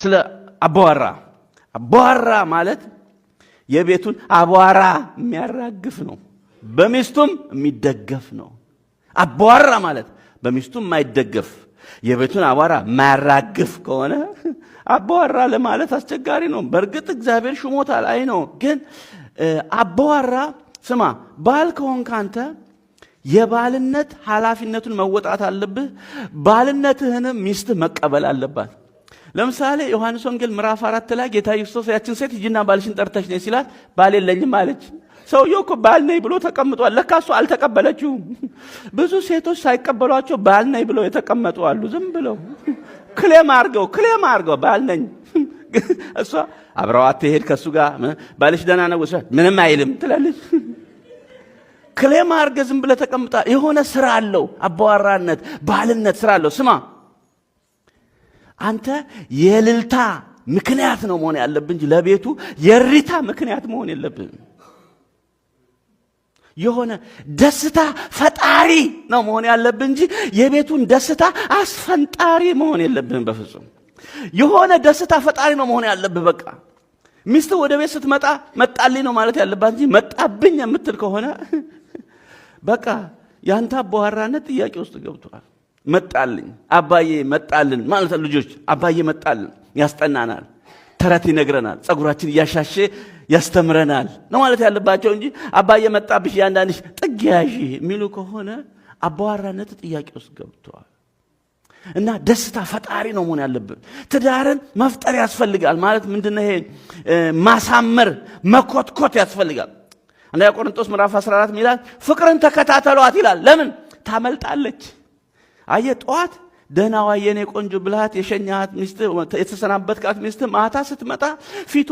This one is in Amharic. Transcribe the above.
ስለ አቧራ ማለት የቤቱን አቧራ የሚያራግፍ ነው። በሚስቱም የሚደገፍ ነው። አቧራ ማለት በሚስቱም የማይደገፍ የቤቱን አቧራ ማያራግፍ ከሆነ አቧራ ለማለት አስቸጋሪ ነው። በእርግጥ እግዚአብሔር ሹሞታል፣ አይ ነው። ግን አቧራ ስማ፣ ባል ከሆንክ አንተ የባልነት ኃላፊነቱን መወጣት አለብህ። ባልነትህን ሚስትህ መቀበል አለባት። ለምሳሌ ዮሐንስ ወንጌል ምዕራፍ 4 ላይ ጌታ ኢየሱስ ያችን ሴት ሂጂና ባልሽን ጠርተሽ ነይ ሲላት ባል የለኝም አለች። ሰውየው እኮ ባል ነኝ ብሎ ተቀምጧል። ለካ እሷ አልተቀበለችውም። ብዙ ሴቶች ሳይቀበሏቸው ባል ነኝ ብለው የተቀመጡ አሉ። ዝም ብለው ክሌም አድርገው ባል ነኝ። እሷ አብረዋት ትሄድ ከሱ ጋር ባልሽ ደህና ነው ወሰ ምንም አይልም ትላለች። ክሌም አድርገህ ዝም ብለህ ተቀምጣ። የሆነ ስራ አለው። አባዋራነት ባልነት ስራ አለው። ስማ አንተ የልልታ ምክንያት ነው መሆን ያለብህ እንጂ ለቤቱ የሪታ ምክንያት መሆን የለብህም። የሆነ ደስታ ፈጣሪ ነው መሆን ያለብህ እንጂ የቤቱን ደስታ አስፈንጣሪ መሆን የለብህም በፍጹም። የሆነ ደስታ ፈጣሪ ነው መሆን ያለብህ። በቃ ሚስት ወደ ቤት ስትመጣ መጣልኝ ነው ማለት ያለባት እንጂ መጣብኝ የምትል ከሆነ በቃ ያንተ አባዋራነት ጥያቄ ውስጥ ገብቷል። መጣልኝ አባዬ መጣልን ማለት ልጆች አባዬ መጣልን ያስጠናናል፣ ተረት ይነግረናል፣ ጸጉራችን እያሻሸ ያስተምረናል ነው ማለት ያለባቸው እንጂ አባዬ መጣብሽ ያንዳንድሽ ጥግ ያዢ የሚሉ ከሆነ አባዋራነት ጥያቄ ውስጥ ገብቷል። እና ደስታ ፈጣሪ ነው መሆን ያለብን። ትዳርን መፍጠር ያስፈልጋል ማለት ምንድነው? ይሄ ማሳመር መኮትኮት ያስፈልጋል። አንደኛ ቆሮንቶስ ምዕራፍ 14 ይላል ፍቅርን ተከታተሏት ይላል። ለምን ታመልጣለች? አየ ጠዋት ደህናዋ የኔ ቆንጆ ብልሃት የሸኛት ሚስት የተሰናበትካት ሚስት ማታ ስትመጣ ፊቷ